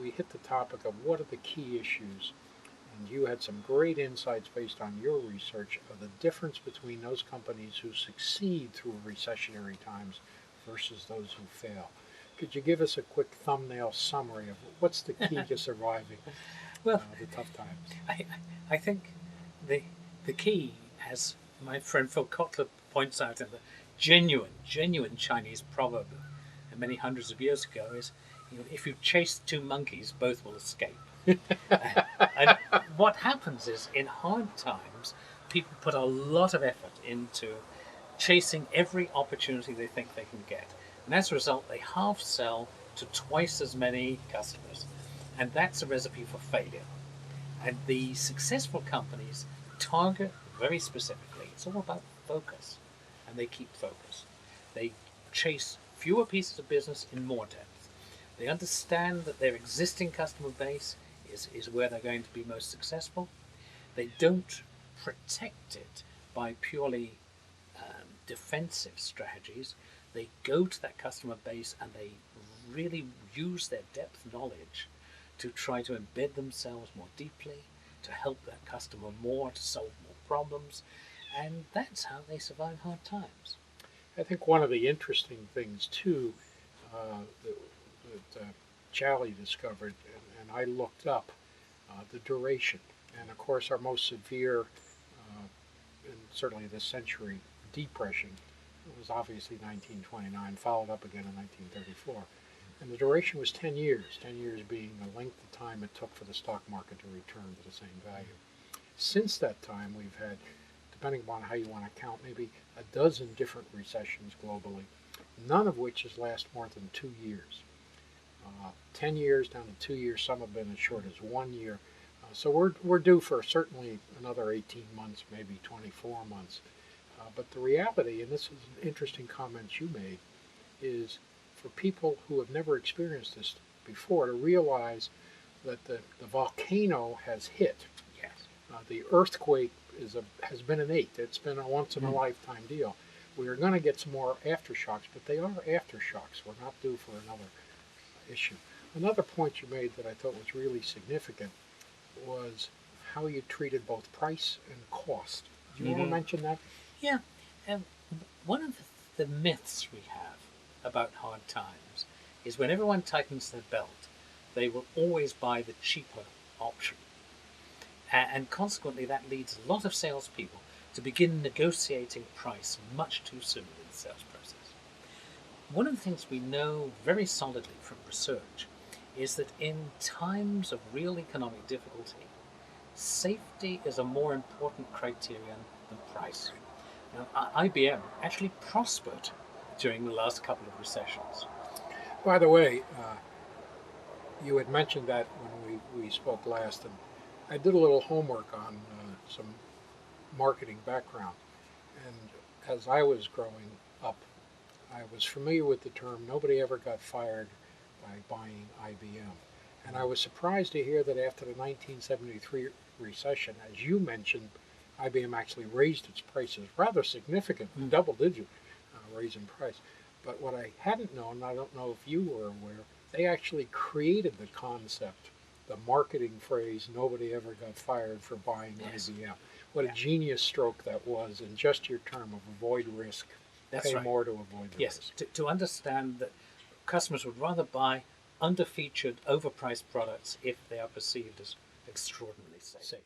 we hit the topic of what are the key issues, and you had some great insights based on your research of the difference between those companies who succeed through recessionary times versus those who fail. Could you give us a quick thumbnail summary of what's the key to surviving Well, the tough times? I, I think the key, as my friend Phil Kotler points out in the genuine Chinese proverb many hundreds of years ago, is if you chase two monkeys, both will escape. And what happens is, in hard times, people put a lot of effort into chasing every opportunity they think they can get. And as a result, they half sell to twice as many customers. And that's a recipe for failure. And the successful companies target very specifically. It's all about focus. And they keep focus. They chase fewer pieces of business in more depth. They understand that their existing customer base is where they're going to be most successful. They don't protect it by purely defensive strategies. They go to that customer base and they really use their depth knowledge to try to embed themselves more deeply, to help that customer more, to solve more problems, and that's how they survive hard times. I think one of the interesting things too that Charlie discovered, and I looked up the duration, and of course our most severe, and certainly this century, depression was obviously 1929, followed up again in 1934. And the duration was 10 years, 10 years being the length of time it took for the stock market to return to the same value. Since that time, we've had, depending upon how you want to count, maybe a dozen different recessions globally, none of which has lasted more than 2 years. 10 years down to 2 years, some have been as short as 1 year. So we're due for certainly another 18 months, maybe 24 months. But the reality, and this is an interesting comment you made, is for people who have never experienced this before to realize that the volcano has hit. Yes. The earthquake has been innate. It's been a once-in-a-lifetime deal. We are going to get some more aftershocks, but they are aftershocks. We're not due for another issue. Another point you made that I thought was really significant was how you treated both price and cost. Do you want to mention that? Yeah. One of the myths we have about hard times is when everyone tightens their belt, they will always buy the cheaper option. And consequently, that leads a lot of salespeople to begin negotiating price much too soon in the sales process. One of the things we know very solidly from research is that in times of real economic difficulty, safety is a more important criterion than price. Now, IBM actually prospered during the last couple of recessions. By the way, you had mentioned that when we spoke last, and I did a little homework on some marketing background. And as I was growing up, I was familiar with the term nobody ever got fired by buying IBM. And I was surprised to hear that after the 1973 recession, as you mentioned, IBM actually raised its prices rather significantly, double-digit raise in price. But what I hadn't known, I don't know if you were aware, they actually created the concept, the marketing phrase, nobody ever got fired for buying IBM. What a genius stroke that was in just your term of avoid risk. That's pay right. more to avoid the risk. To understand that customers would rather buy underfeatured, overpriced products if they are perceived as extraordinarily safe.